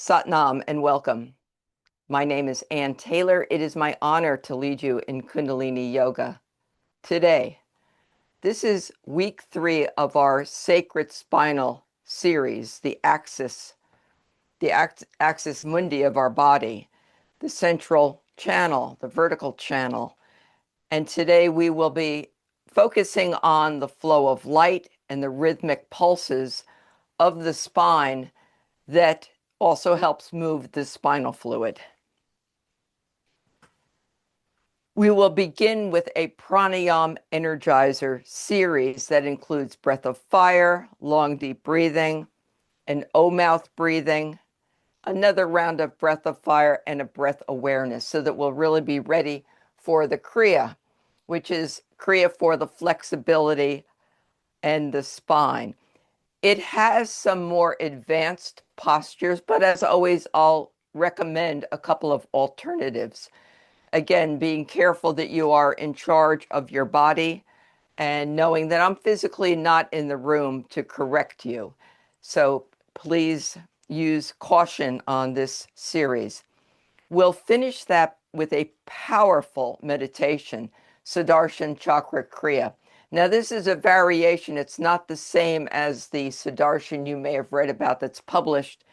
Satnam and welcome. My name is Ann Taylor. It is my honor to lead you in Kundalini Yoga. Today, this is week 3 of our Sacred Spinal series, the axis Mundi of our body, the central channel, the vertical channel. And today we will be focusing on the flow of light and the rhythmic pulses of the spine that also helps move the spinal fluid. We will begin with a Pranayam Energizer Series that includes breath of fire, long deep breathing, an O-mouth breathing, another round of breath of fire, and a breath awareness, so that we'll really be ready for the Kriya, which is Kriya for the flexibility and the spine. It has some more advanced postures, but as always, I'll recommend a couple of alternatives. Again, being careful that you are in charge of your body and knowing that I'm physically not in the room to correct you. So please use caution on this series. We'll finish that with a powerful meditation, Sodarshan Chakra Kriya. Now, this is a variation. It's not the same as the Sodarshan you may have read about that's published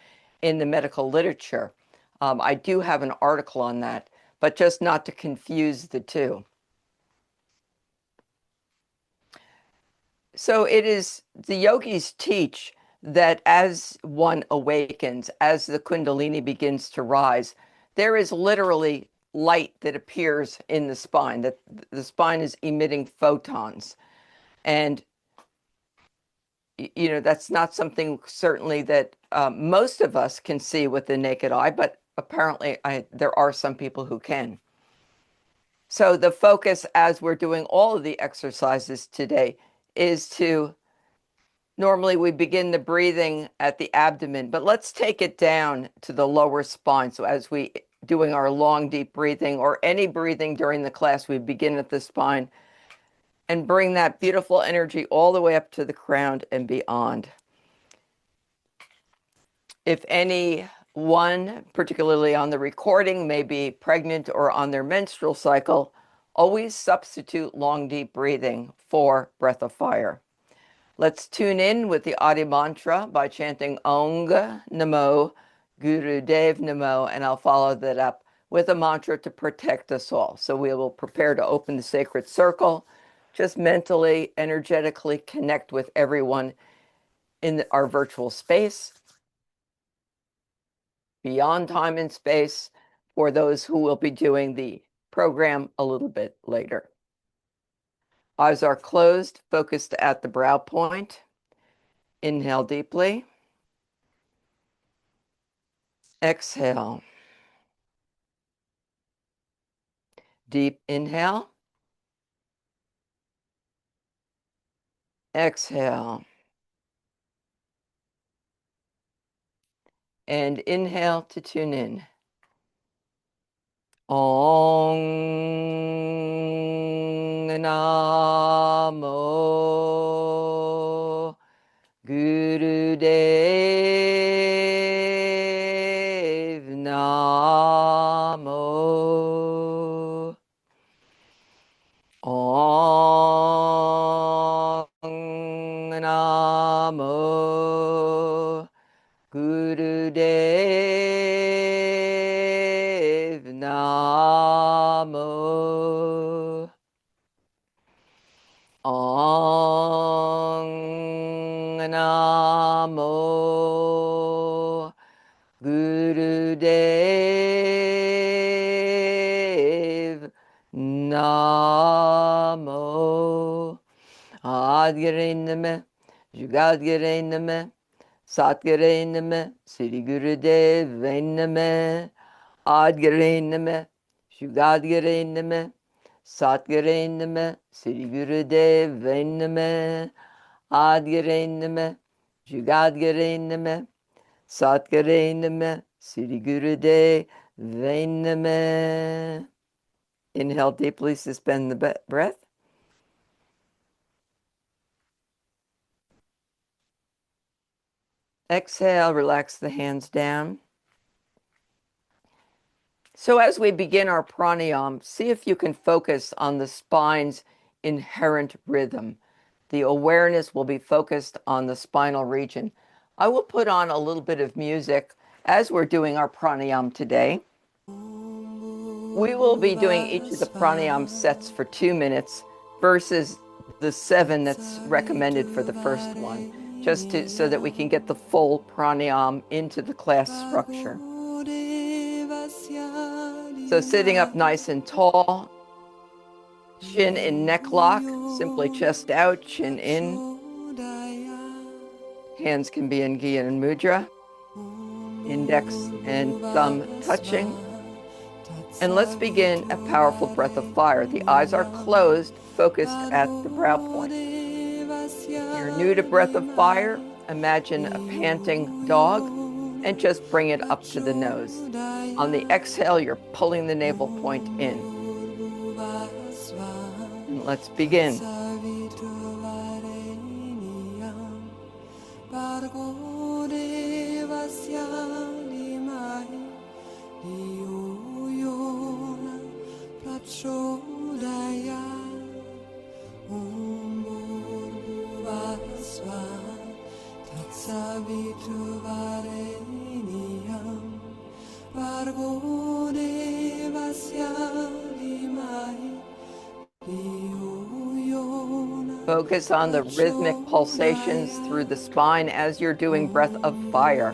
in the medical literature. I do have an article on that, but just not to confuse the two. So it is, the yogis teach that as one awakens, as the Kundalini begins to rise, there is literally light that appears in the spine, that the spine is emitting photons. And, that's not something certainly that most of us can see with the naked eye, but apparently there are some people who can. So the focus as we're doing all of the exercises today is to, normally we begin the breathing at the abdomen, but let's take it down to the lower spine. So as we doing our long, deep breathing or any breathing during the class, we begin at the spine and bring that beautiful energy all the way up to the crown and beyond. If anyone, particularly on the recording, may be pregnant or on their menstrual cycle, always substitute long, deep breathing for breath of fire. Let's tune in with the Adi mantra by chanting Ong Namo Guru Dev Namo, and I'll follow that up with a mantra to protect us all. So we will prepare to open the sacred circle, just mentally, energetically connect with everyone in our virtual space, beyond time and space, for those who will be doing the program a little bit later. Eyes are closed, focused at the brow point. Inhale deeply. Exhale. Deep inhale. Exhale. And inhale to tune in. Ong Namo Guru Dev Namo Ong Namo Guru Dev Namo Ong Namo Guru Dev Namo Adgare Name Jugadgare Name Satgare Name Sri Guru Dev Name Adgare Name Jugadgare Name Satgare Name Sri Guru Dev Name Adgare Name Jugadgare Name Satgare Name Sri Guru Dev Name. Inhale deeply, suspend the breath. Exhale, relax the hands down. So as we begin our pranayam, see if you can focus on the spine's inherent rhythm. The awareness will be focused on the spinal region. I will put on a little bit of music as we're doing our pranayam today. We will be doing each of the pranayam sets for 2 minutes versus the 7 that's recommended for the first one, so that we can get the full pranayam into the class structure. So sitting up nice and tall, chin in neck lock, simply chest out, chin in. Hands can be in Gyan Mudra, index and thumb touching. And let's begin a powerful breath of fire. The eyes are closed, focused at the brow point. If you're new to breath of fire, imagine a panting dog and just bring it up to the nose. On the exhale, you're pulling the navel point in. And let's begin. Focus on the rhythmic pulsations through the spine as you're doing breath of fire.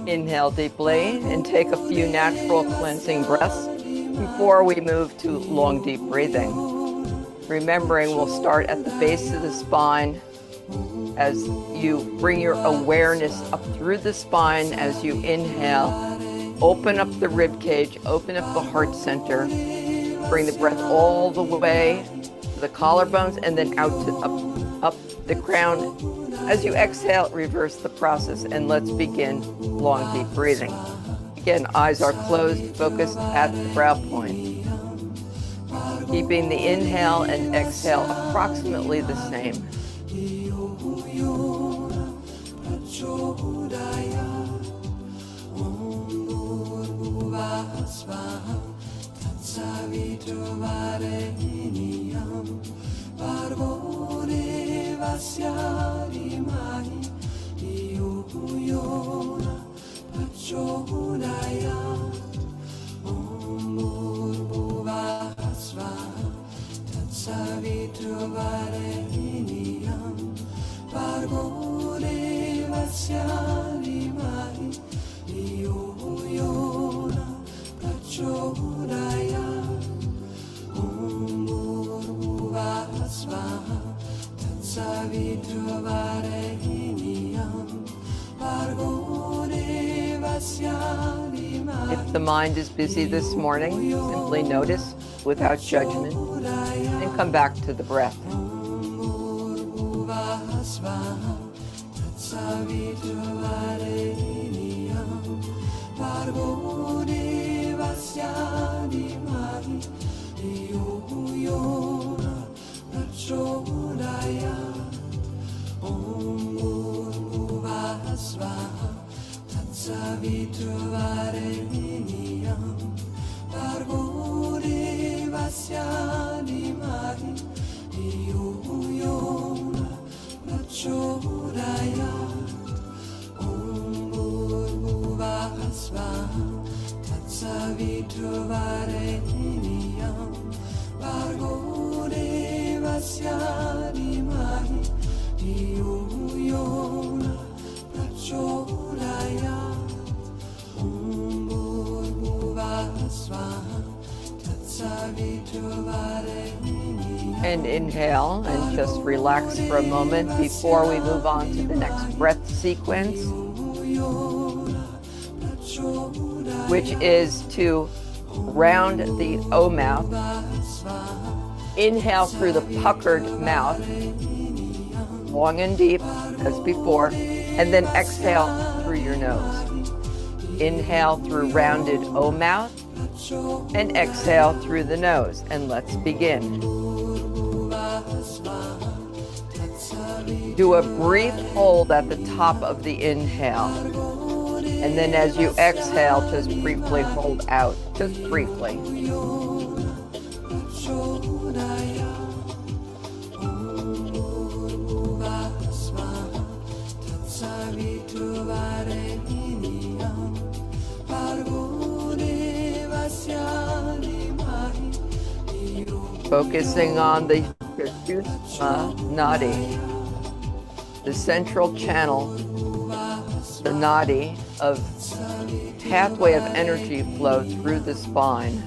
Inhale deeply and take a few natural cleansing breaths before we move to long, deep breathing. Remembering we'll start at the base of the spine as you bring your awareness up through the spine as you inhale. Open up the rib cage, open up the heart center. Bring the breath all the way to the collarbones and then out to up the crown. As you exhale, reverse the process, and let's begin long, deep breathing. Again, eyes are closed, focused at the brow point. Keeping the inhale and exhale approximately the same. If the mind is busy this morning, simply notice without judgment and come back to the breath. And inhale and just relax for a moment before we move on to the next breath sequence, which is to round the O mouth. Inhale through the puckered mouth, long and deep as before, and then exhale through your nose. Inhale through rounded O mouth and exhale through the nose. And let's begin. Do a brief hold at the top of the inhale. And then as you exhale, just briefly hold out, just briefly. Focusing on the Sushumna Nadi, the central channel, the nadi of pathway of energy flow through the spine.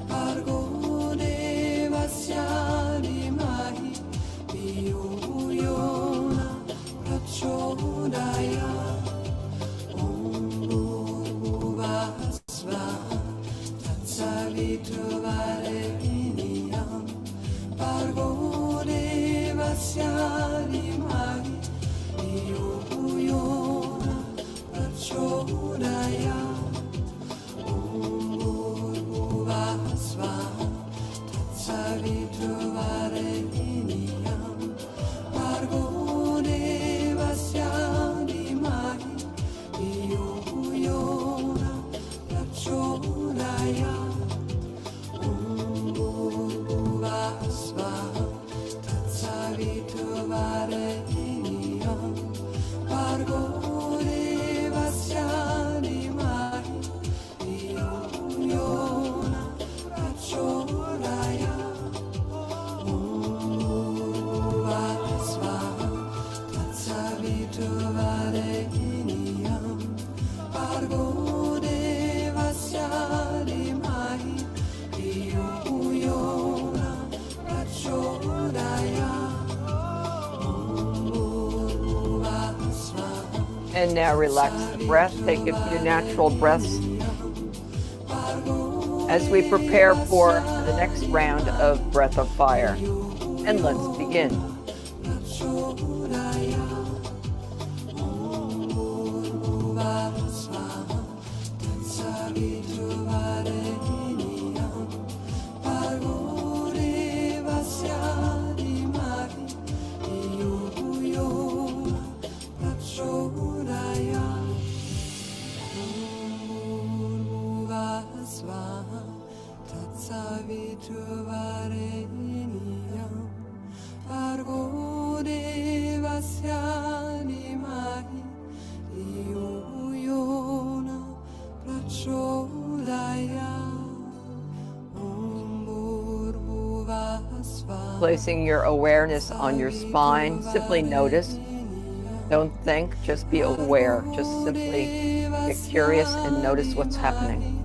And now relax the breath. Take a few natural breaths as we prepare for the next round of Breath of Fire. And let's begin. Placing your awareness on your spine, simply notice. Don't think, just be aware. Just simply get curious and notice what's happening.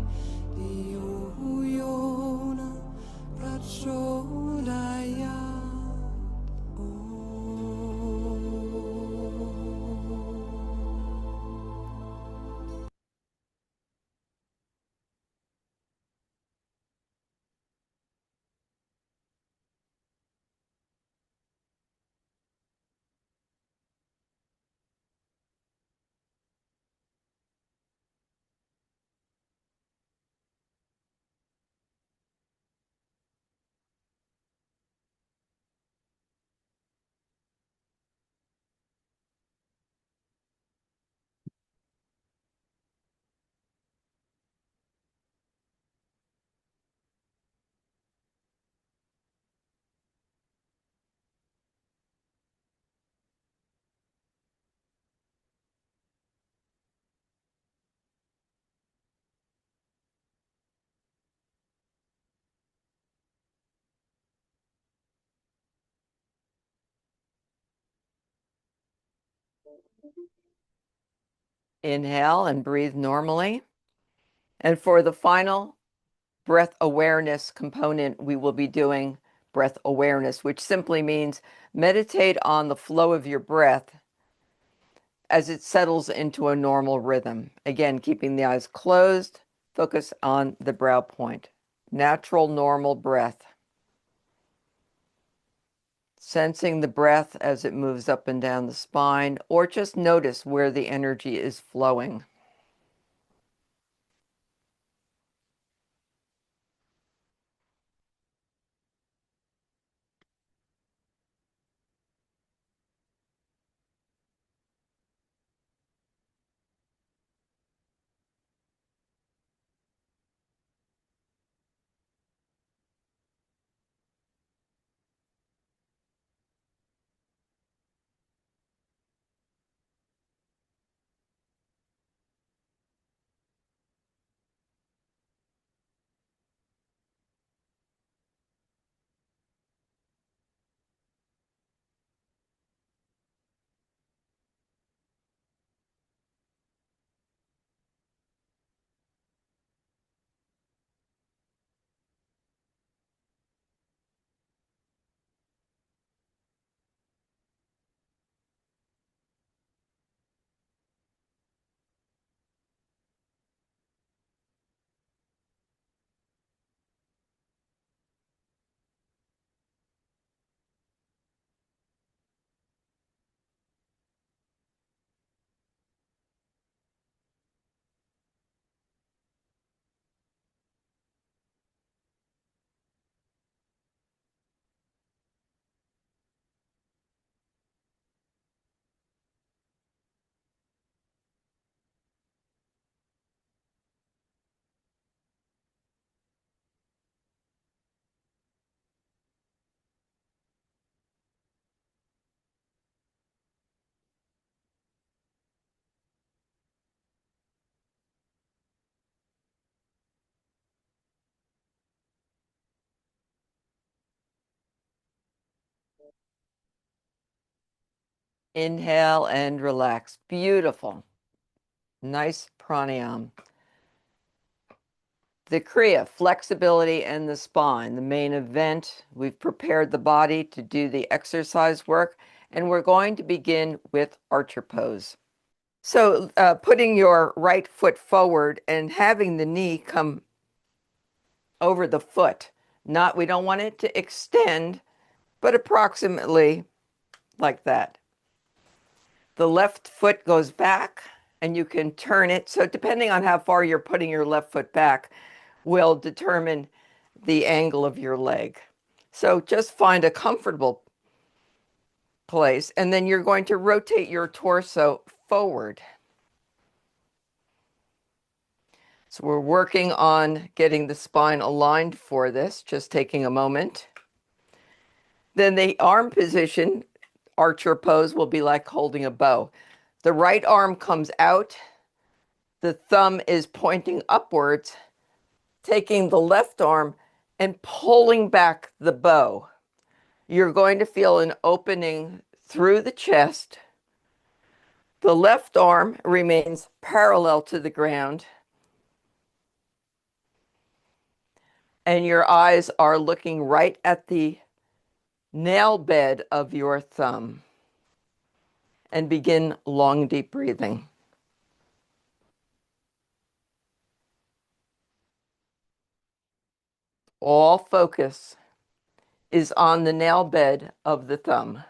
Inhale and breathe normally. And for the final breath awareness component, we will be doing breath awareness, which simply means meditate on the flow of your breath as it settles into a normal rhythm. Again, keeping the eyes closed, focus on the brow point. Natural, normal breath. Sensing the breath as it moves up and down the spine, or just notice where the energy is flowing. Inhale and relax. Beautiful. Nice pranayam. The Kriya, flexibility and the spine, the main event. We've prepared the body to do the exercise work, and we're going to begin with archer pose. So, putting your right foot forward and having the knee come over the foot. Not, we don't want it to extend, but approximately like that. The left foot goes back and you can turn it. So depending on how far you're putting your left foot back will determine the angle of your leg. So just find a comfortable place and then you're going to rotate your torso forward. So we're working on getting the spine aligned for this, just taking a moment. Then the arm position, archer pose, will be like holding a bow. The right arm comes out, the thumb is pointing upwards, taking the left arm and pulling back the bow. You're going to feel an opening through the chest. The left arm remains parallel to the ground. And your eyes are looking right at the nail bed of your thumb. And begin long, deep breathing. All focus is on the nail bed of the thumb.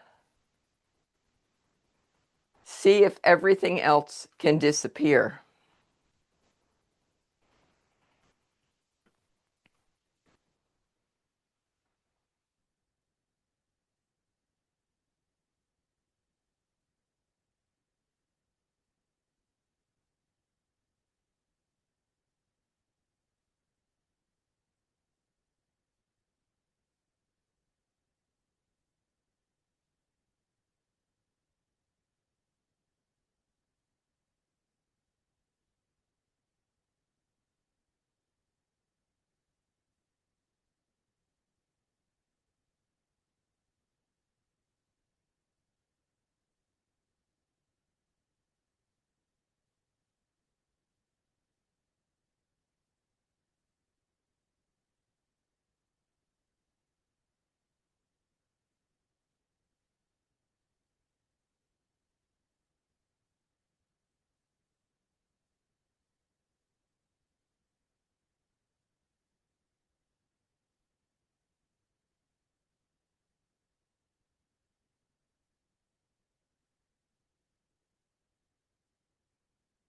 See if everything else can disappear.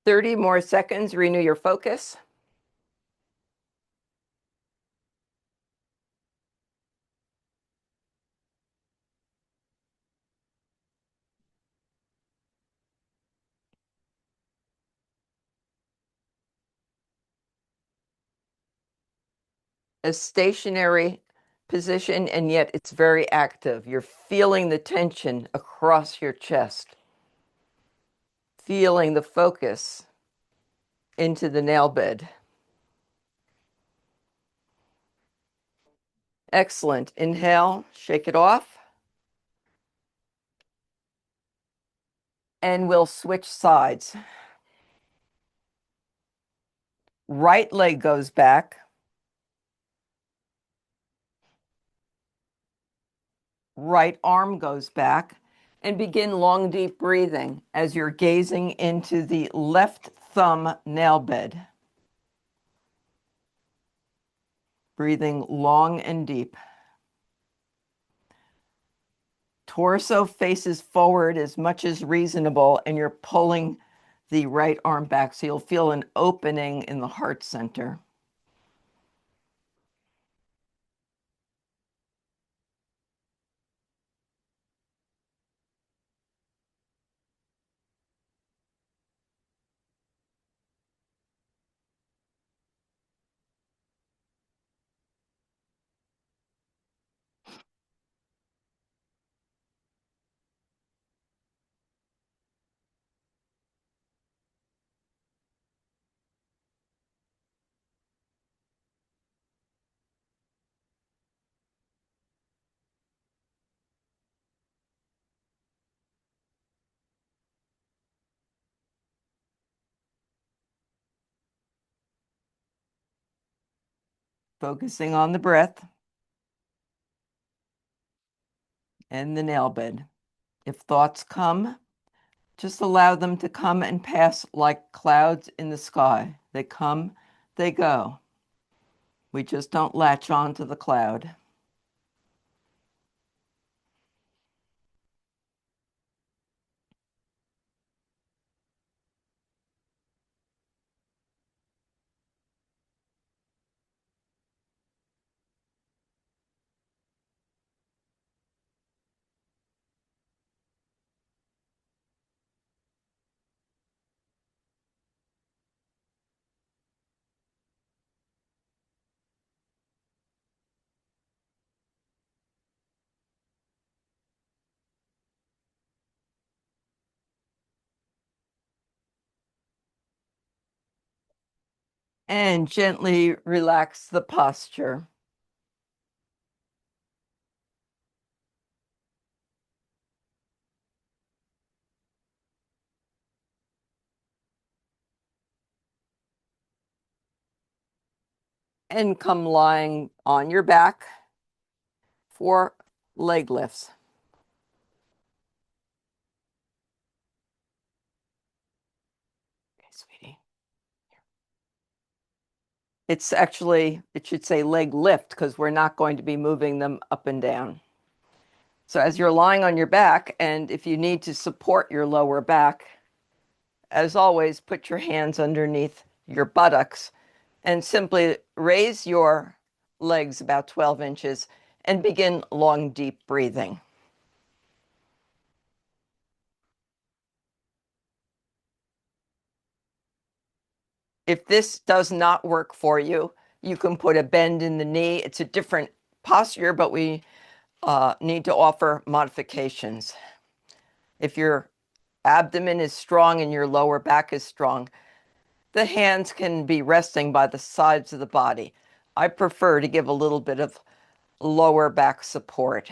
30 more seconds, renew your focus. A stationary position, and yet it's very active. You're feeling the tension across your chest, feeling the focus into the nail bed. Excellent. Inhale, shake it off. And we'll switch sides. Right leg goes back. Right arm goes back. And begin long, deep breathing as you're gazing into the left thumb nail bed. Breathing long and deep. Torso faces forward as much as reasonable, and you're pulling the right arm back. So you'll feel an opening in the heart center. Focusing on the breath and the nail bed. If thoughts come, just allow them to come and pass like clouds in the sky. They come, they go. We just don't latch on to the cloud. And gently relax the posture. And come lying on your back for leg lifts. Okay, sweetie. It's actually, it should say leg lift because we're not going to be moving them up and down. So as you're lying on your back, and if you need to support your lower back, as always, put your hands underneath your buttocks and simply raise your legs about 12 inches and begin long, deep breathing. If this does not work for you, you can put a bend in the knee. It's a different posture, but we need to offer modifications. If your abdomen is strong and your lower back is strong, the hands can be resting by the sides of the body. I prefer to give a little bit of lower back support.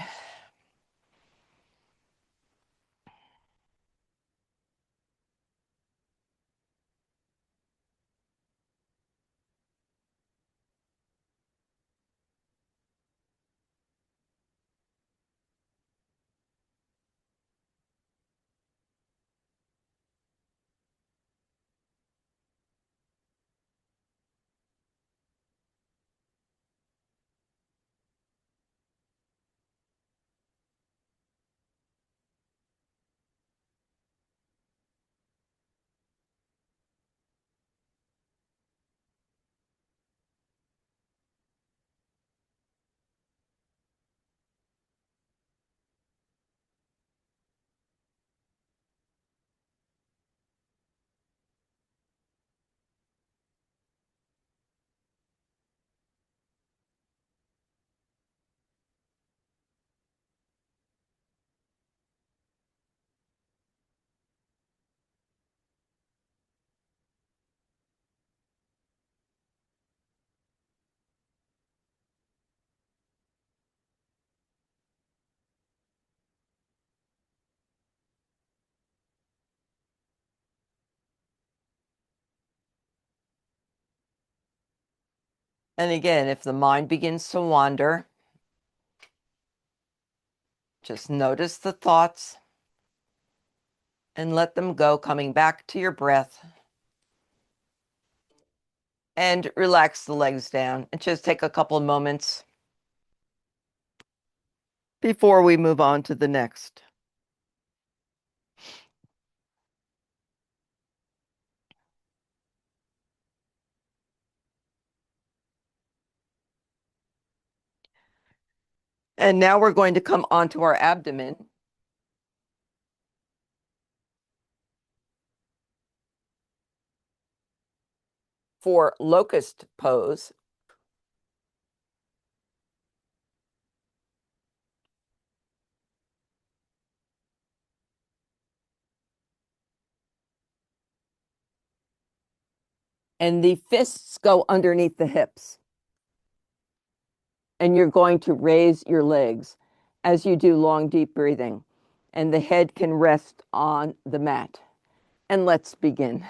And again, if the mind begins to wander, just notice the thoughts and let them go, coming back to your breath. And relax the legs down. And just take a couple of moments before we move on to the next. And now we're going to come onto our abdomen. For locust pose. And the fists go underneath the hips. And you're going to raise your legs as you do long, deep breathing. And the head can rest on the mat. And let's begin.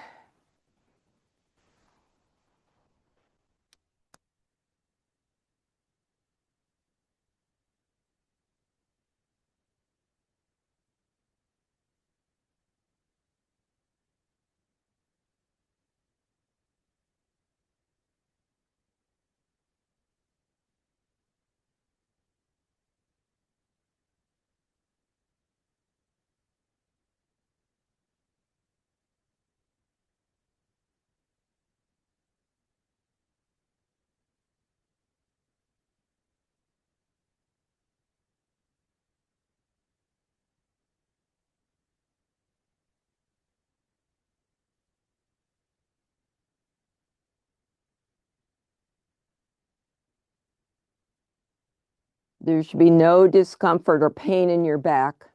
There should be no discomfort or pain in your back.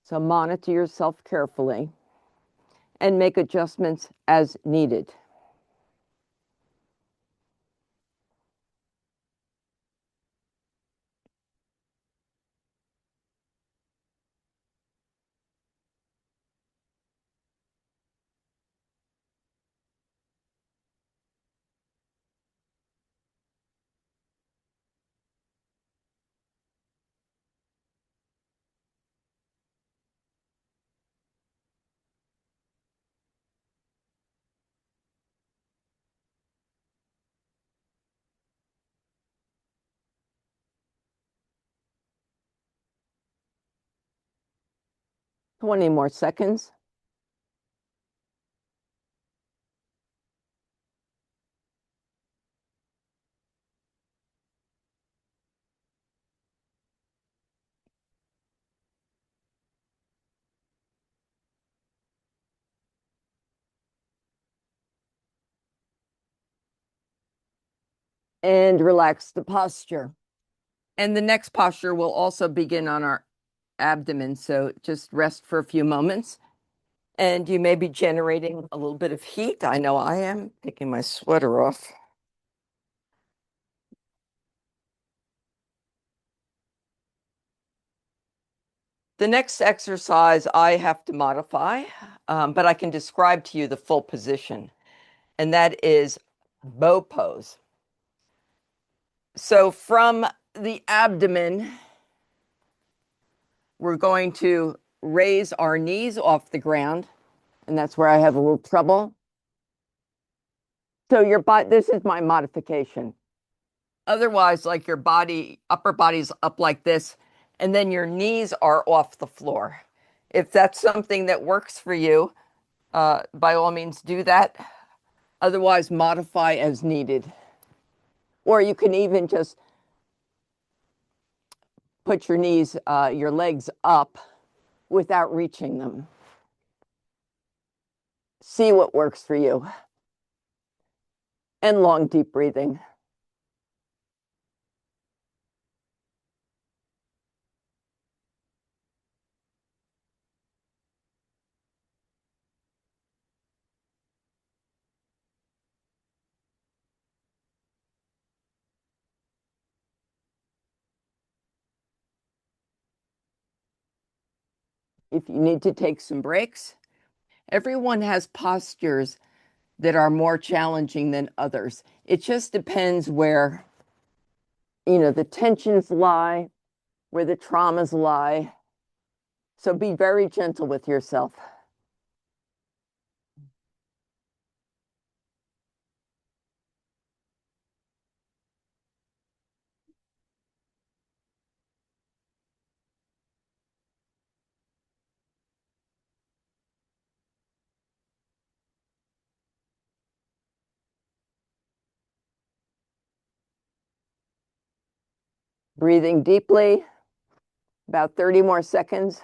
So monitor yourself carefully and make adjustments as needed. Twenty more seconds. And relax the posture. And the next posture will also begin on our abdomen. So just rest for a few moments. And you may be generating a little bit of heat. I know I am. Taking my sweater off. The next exercise I have to modify, but I can describe to you the full position, and that is bow pose. So from the abdomen, we're going to raise our knees off the ground, and that's where I have a little trouble. So your body, this is my modification. Otherwise, like your body, upper body's up like this, and then your knees are off the floor. If that's something that works for you, by all means do that. Otherwise, modify as needed. Or you can even just put your knees, your legs up without reaching them. See what works for you. And long, deep breathing. If you need to take some breaks, everyone has postures that are more challenging than others. It just depends where, the tensions lie, where the traumas lie. So be very gentle with yourself. Breathing deeply, about 30 more seconds.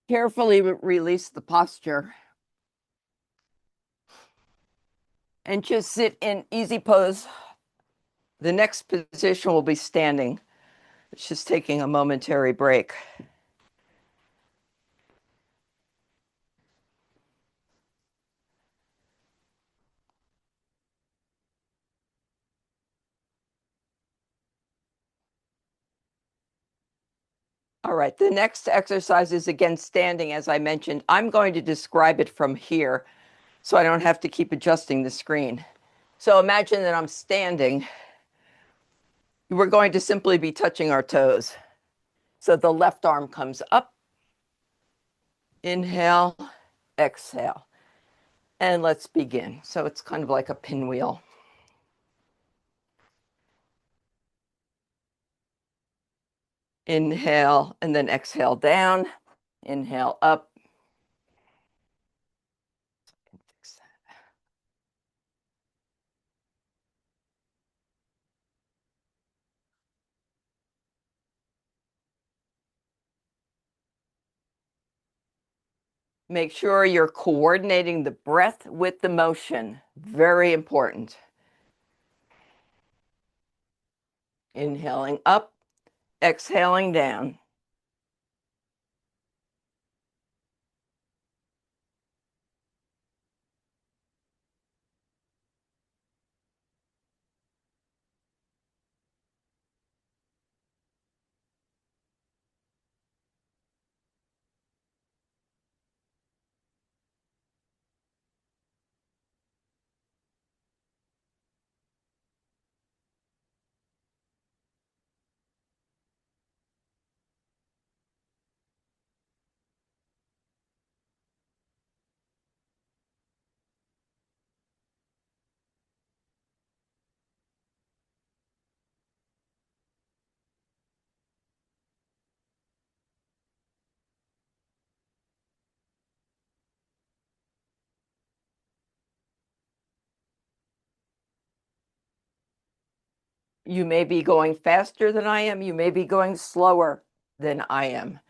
Carefully release the posture and just sit in easy pose. The next position will be standing. It's just taking a momentary break. All right, the next exercise is again standing, as I mentioned. I'm going to describe it from here so I don't have to keep adjusting the screen. So imagine that I'm standing. We're going to simply be touching our toes. So the left arm comes up, inhale, exhale. And let's begin. So it's kind of like a pinwheel. Inhale and then exhale down. Inhale up. Make sure you're coordinating the breath with the motion. Very important. Inhaling up, exhaling down. You may be going faster than I am. You may be going slower than I am.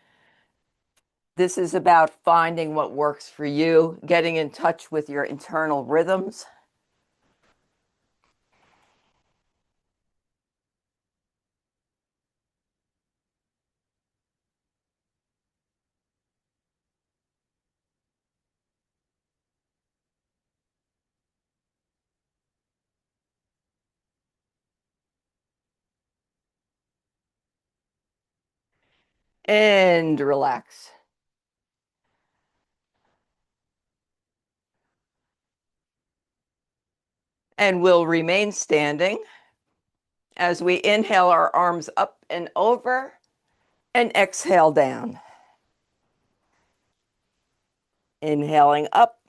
This is about finding what works for you, getting in touch with your internal rhythms. And relax. And we'll remain standing as we inhale our arms up and over and exhale down. Inhaling up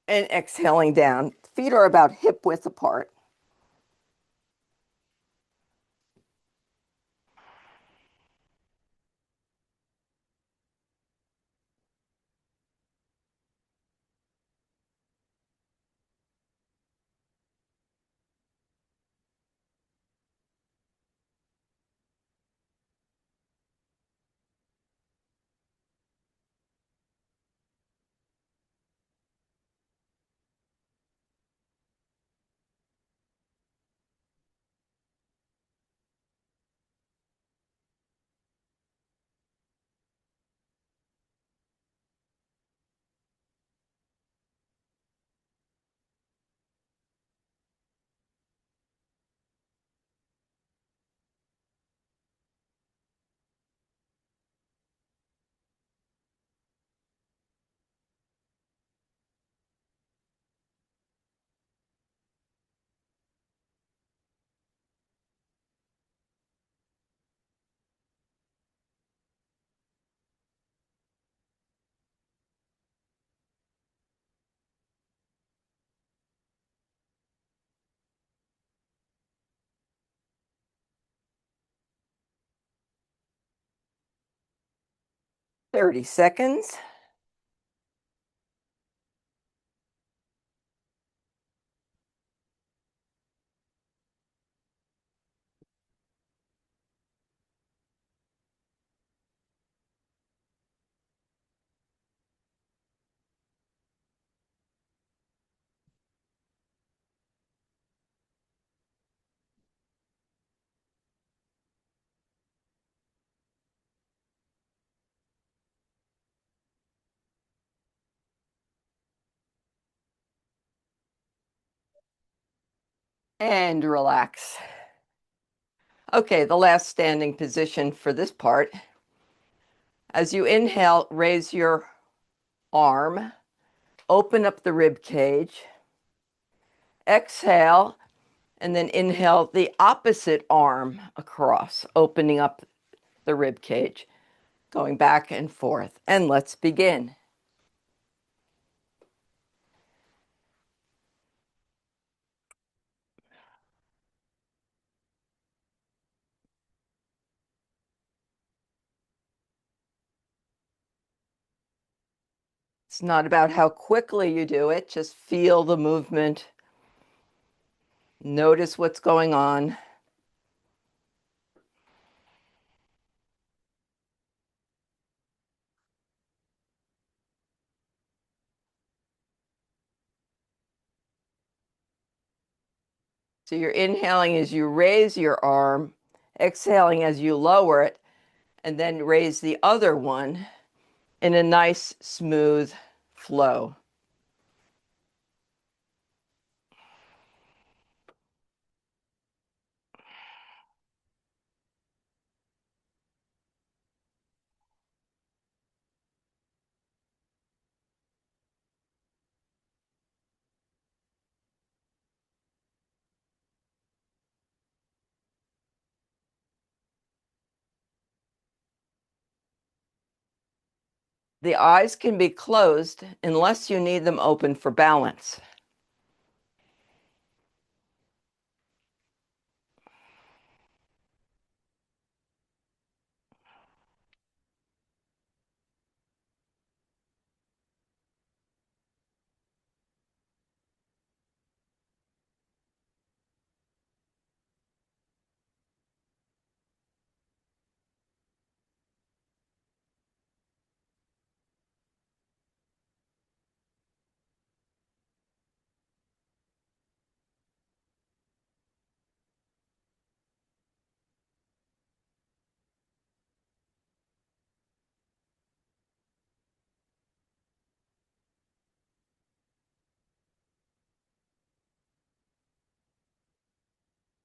and exhaling down. Feet are about hip width apart. 30 seconds. And relax. Okay, the last standing position for this part. As you inhale, raise your arm, open up the rib cage, exhale, and then inhale the opposite arm across, opening up the rib cage, going back and forth. And let's begin. It's not about how quickly you do it, just feel the movement, notice what's going on. So you're inhaling as you raise your arm, exhaling as you lower it, and then raise the other one in a nice, smooth flow. The eyes can be closed unless you need them open for balance.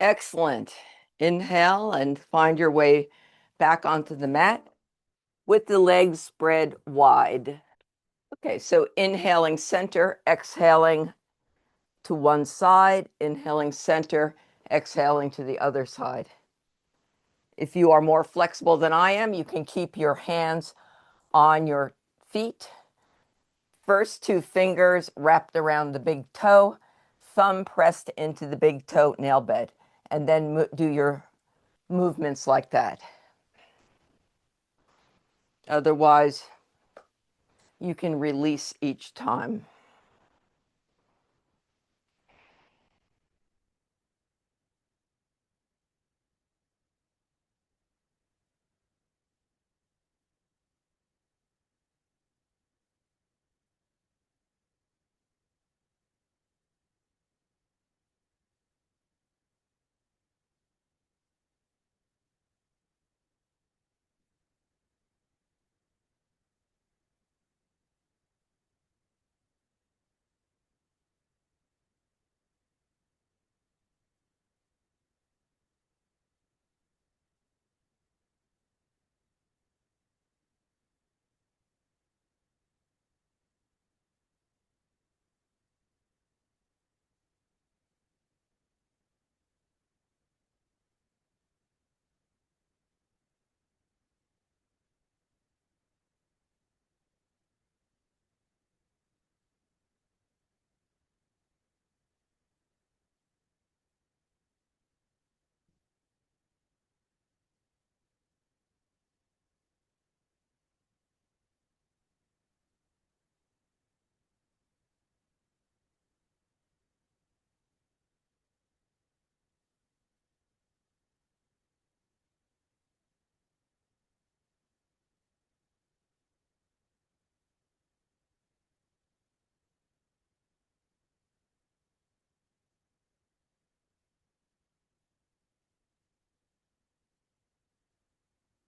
Excellent. Inhale and find your way back onto the mat with the legs spread wide. Okay, so inhaling center, exhaling to one side, inhaling center, exhaling to the other side. If you are more flexible than I am, you can keep your hands on your feet. First two fingers wrapped around the big toe, thumb pressed into the big toe nail bed, and then do your movements like that. Otherwise, you can release each time.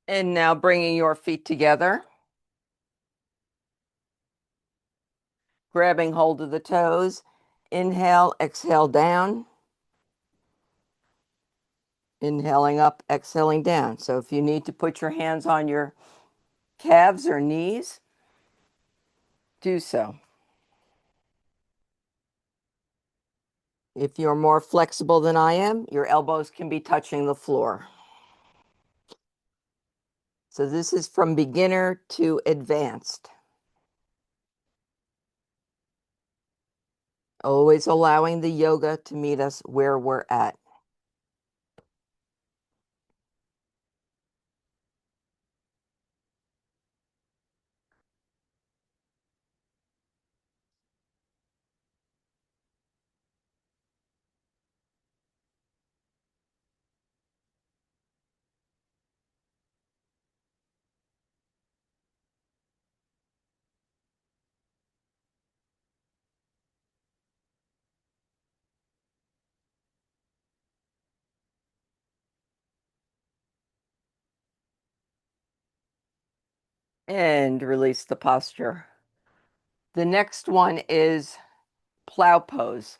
And now bringing your feet together, grabbing hold of the toes. Inhale, exhale down. Inhaling up, exhaling down. So if you need to put your hands on your calves or knees, do so. If you're more flexible than I am, your elbows can be touching the floor. So this is from beginner to advanced. Always allowing the yoga to meet us where we're at. And release the posture. The next one is plow pose.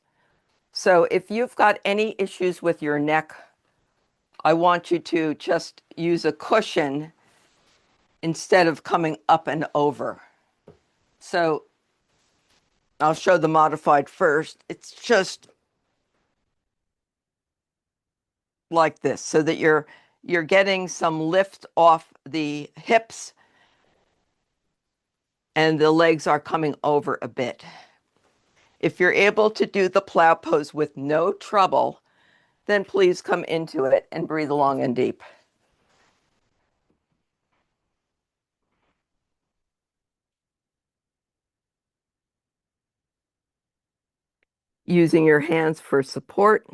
So if you've got any issues with your neck, I want you to just use a cushion instead of coming up and over. So I'll show the modified first. It's just like this so that you're getting some lift off the hips and the legs are coming over a bit. If you're able to do the plow pose with no trouble, then please come into it and breathe long and deep. Using your hands for support.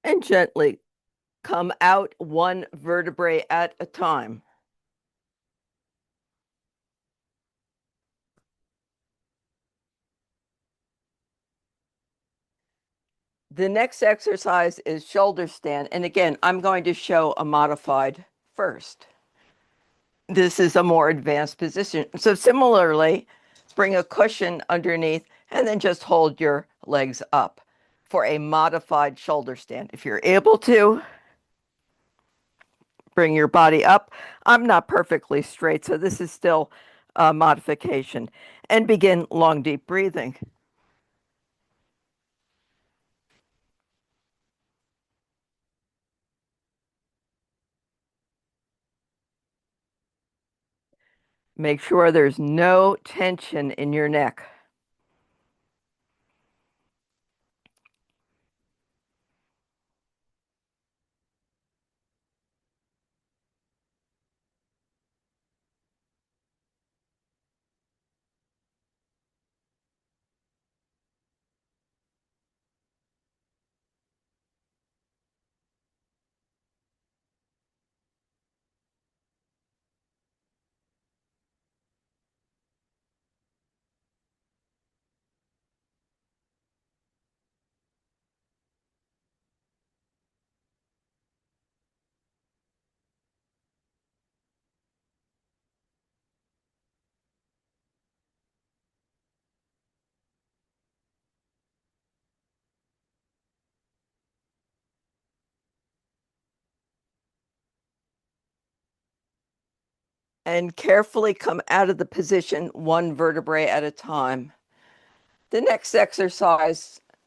And gently come out one vertebrae at a time. The next exercise is shoulder stand. And again, I'm going to show a modified first. This is a more advanced position. So similarly, bring a cushion underneath and then just hold your legs up for a modified shoulder stand. If you're able to, bring your body up. I'm not perfectly straight, so this is still a modification. And begin long, deep breathing. Make sure there's no tension in your neck. And carefully come out of the position one vertebrae at a time. The next exercise,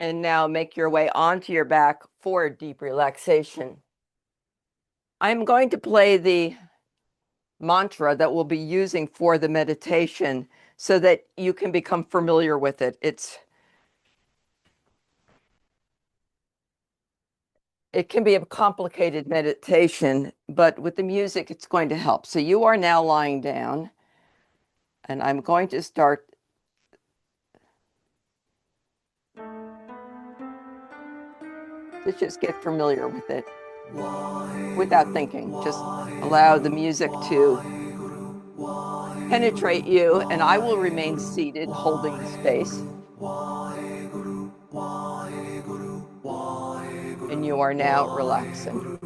And now make your way onto your back for a deep relaxation. I'm going to play the mantra that we'll be using for the meditation so that you can become familiar with it. It can be a complicated meditation, but with the music, it's going to help. So you are now lying down, and I'm going to start. Let's just get familiar with it without thinking. Just allow the music to penetrate you, and I will remain seated, holding the space. And you are now relaxing.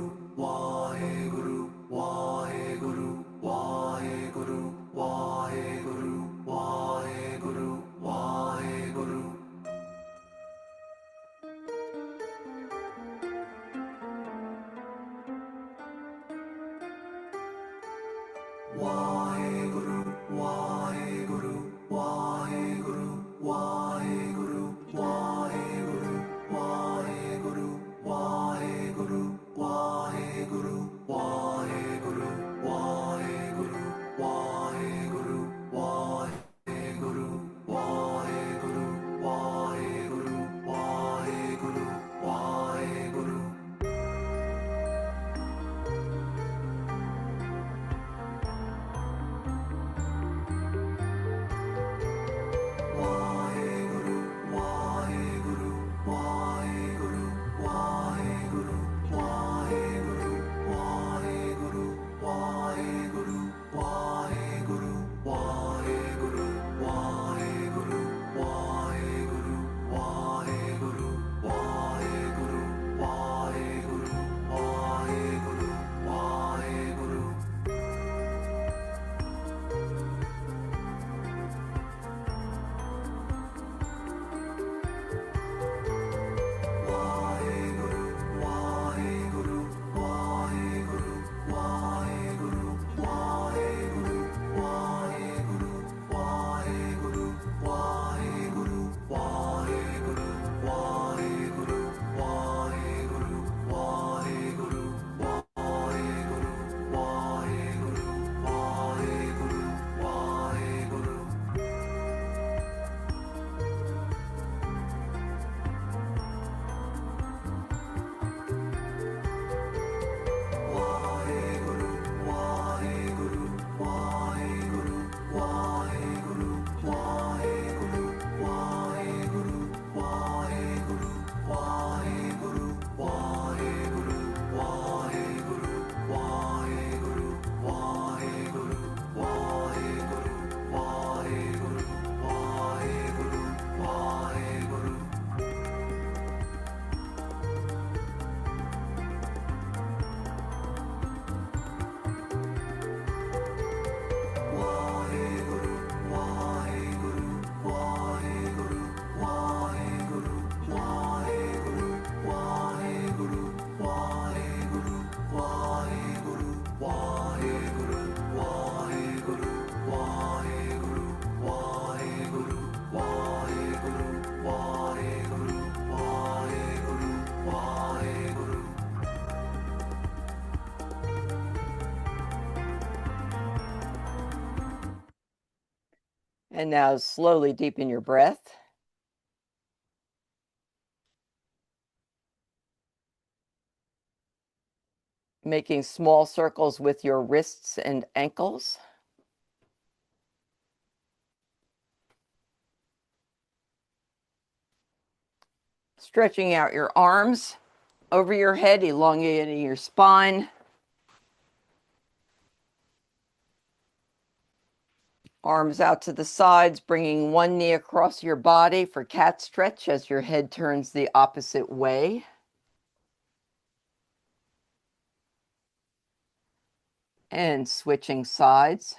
And now slowly deepen your breath. Making small circles with your wrists and ankles. Stretching out your arms over your head, elongating your spine. Arms out to the sides, bringing one knee across your body for cat stretch as your head turns the opposite way. And switching sides.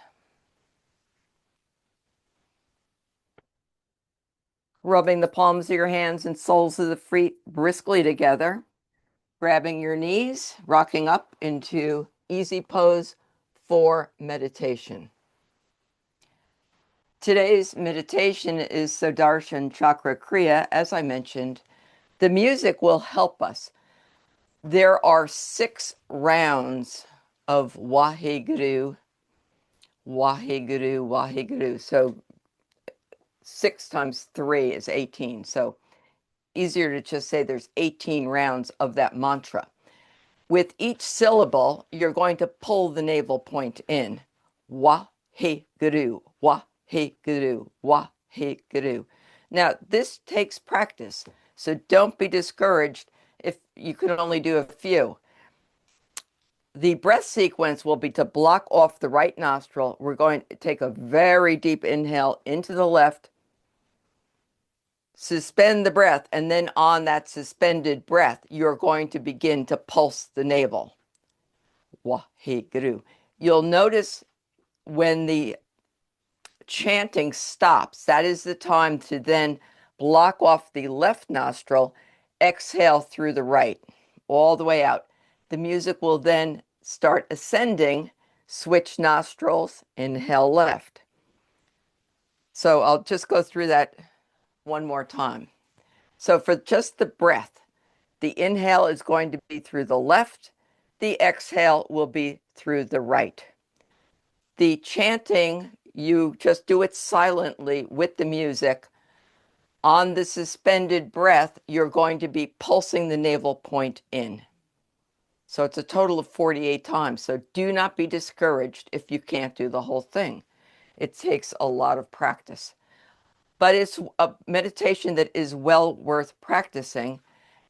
Rubbing the palms of your hands and soles of the feet briskly together. Grabbing your knees, rocking up into easy pose for meditation. Today's meditation is Sodarshan Chakra Kriya, as I mentioned, The music will help us. There are 6 rounds of Waheguru, Waheguru, Waheguru. So 6 times 3 is 18. So easier to just say there's 18 rounds of that mantra. With each syllable, you're going to pull the navel point in. Waheguru, Waheguru, Waheguru. Now, this takes practice, so don't be discouraged if you can only do a few. The breath sequence will be to block off the right nostril. We're going to take a very deep inhale into the left, suspend the breath, and then on that suspended breath, you're going to begin to pulse the navel. Waheguru. You'll notice when the chanting stops, that is the time to then block off the left nostril, exhale through the right, all the way out. The music will then start ascending, switch nostrils, inhale left. So I'll just go through that one more time. So for just the breath, the inhale is going to be through the left, the exhale will be through the right. The chanting, you just do it silently with the music. On the suspended breath, you're going to be pulsing the navel point in. So it's a total of 48 times. So do not be discouraged if you can't do the whole thing. It takes a lot of practice. But it's a meditation that is well worth practicing.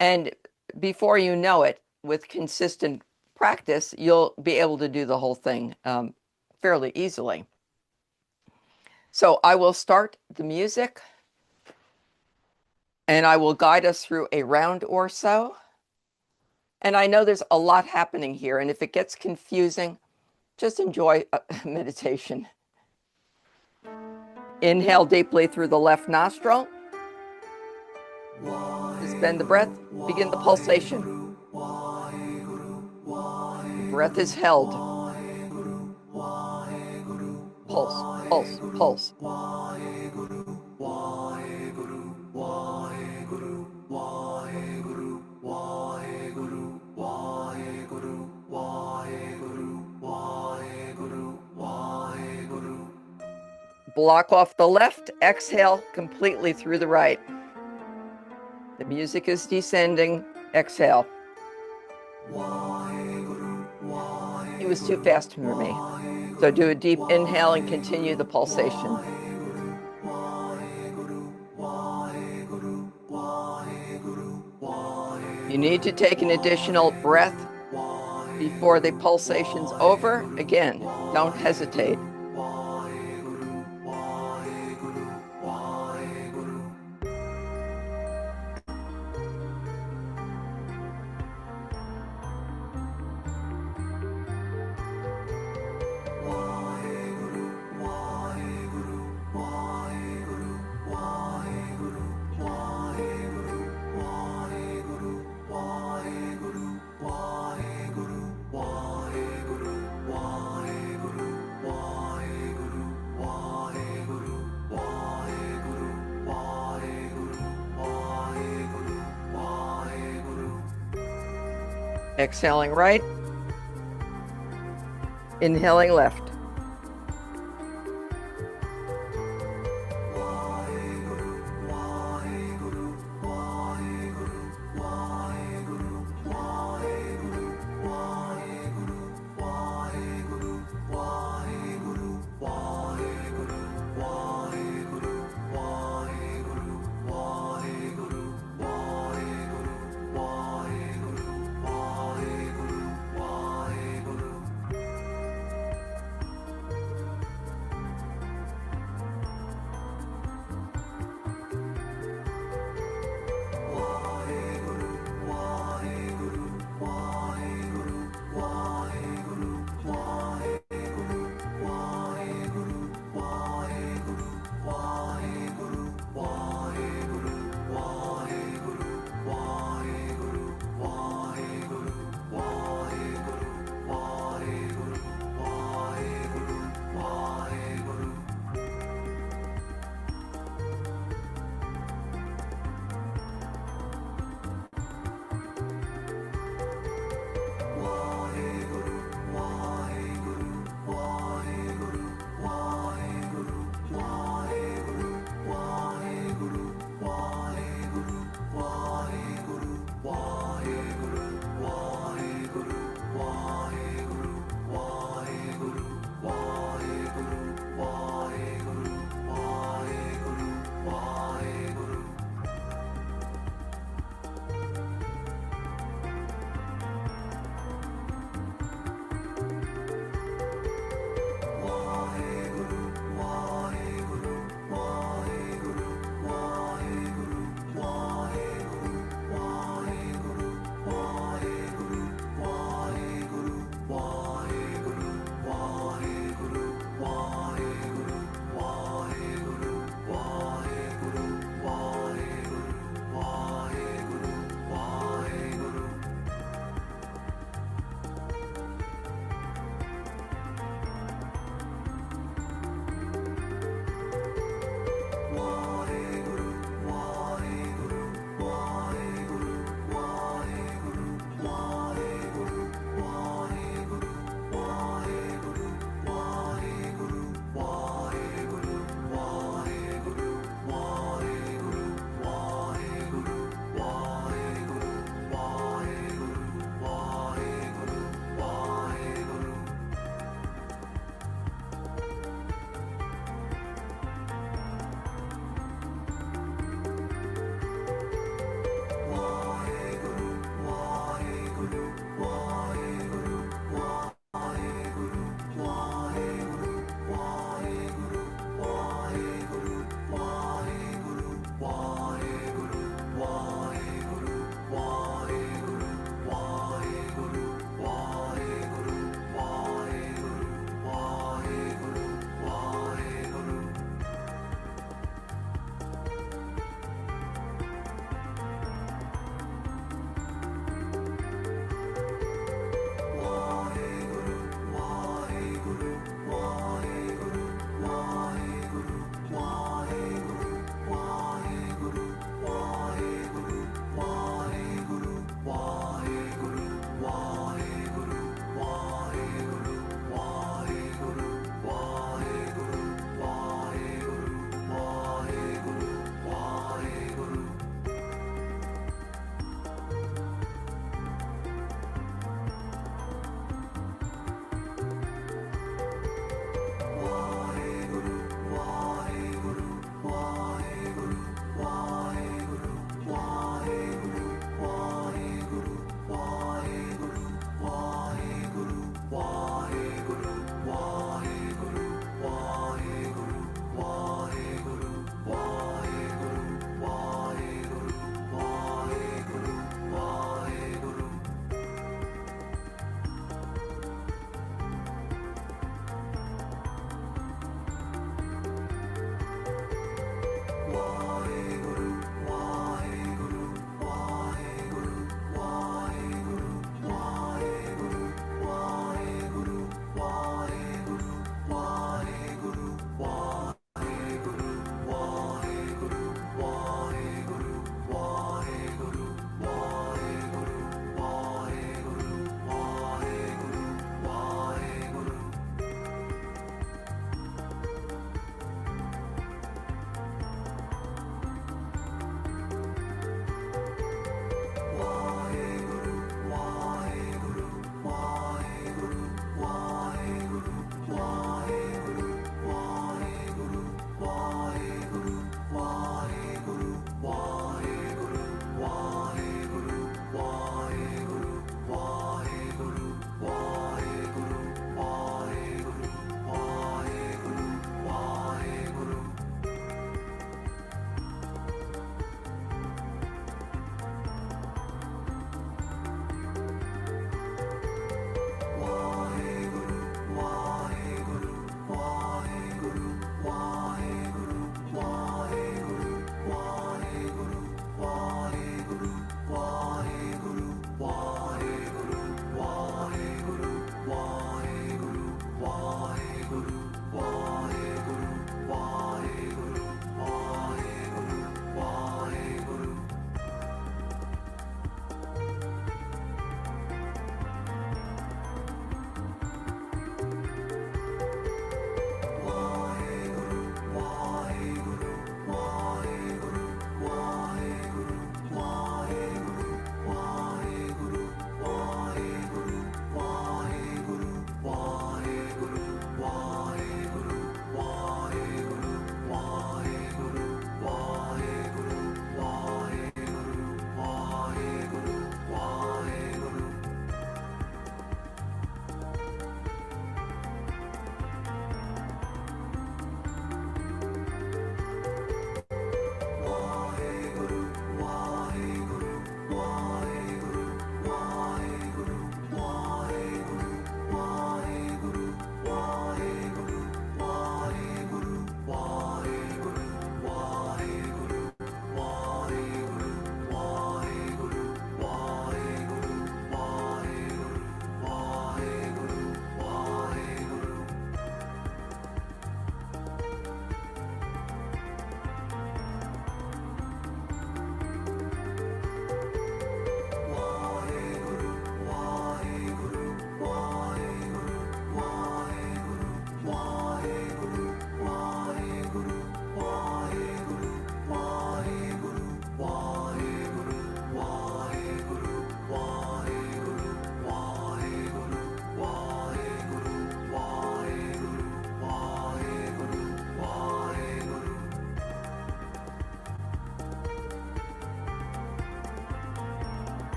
And before you know it, with consistent practice, you'll be able to do the whole thing fairly easily. So I will start the music, and I will guide us through a round or so. And I know there's a lot happening here, and if it gets confusing, just enjoy meditation. Inhale deeply through the left nostril. Suspend the breath. Begin the pulsation. The breath is held. Pulse, pulse, pulse. Block off the left, exhale completely through the right. The music is descending, exhale. It was too fast for me. So do a deep inhale and continue the pulsation. You need to take an additional breath before the pulsation's over. Again, don't hesitate. Exhaling right, inhaling left.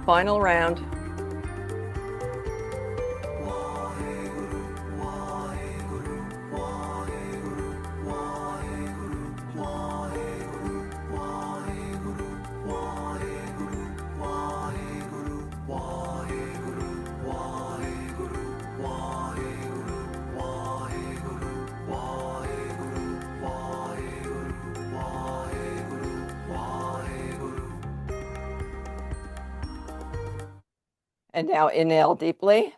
Final round. And now inhale deeply.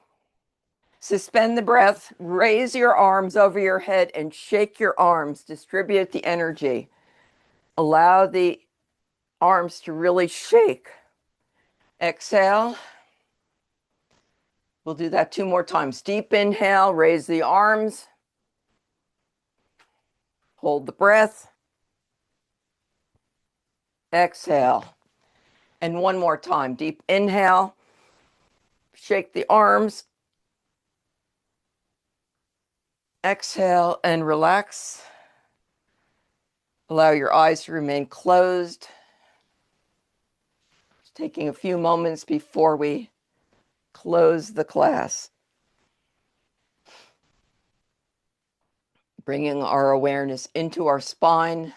Suspend the breath, raise your arms over your head and shake your arms, distribute the energy. Allow the arms to really shake. Exhale. We'll do that 2 more times. Deep inhale, raise the arms. Hold the breath. Exhale. And 1 more time. Deep inhale. Shake the arms. Exhale and relax. Allow your eyes to remain closed. Just taking a few moments before we close the class. Bringing our awareness into our spine.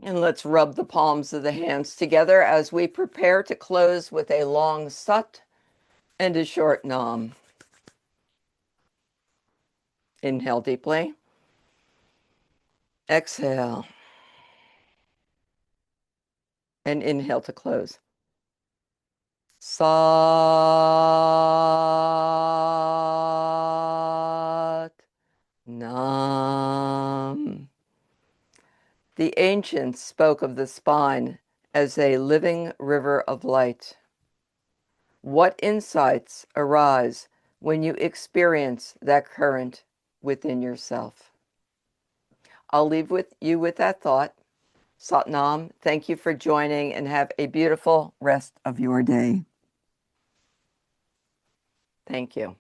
And let's rub the palms of the hands together as we prepare to close with a long sat and a short nam. Inhale deeply. Exhale. And inhale to close. Sat Nam. The ancients spoke of the spine as a living river of light. What insights arise when you experience that current within yourself? I'll leave you with that thought. Sat Nam, thank you for joining and have a beautiful rest of your day. Thank you.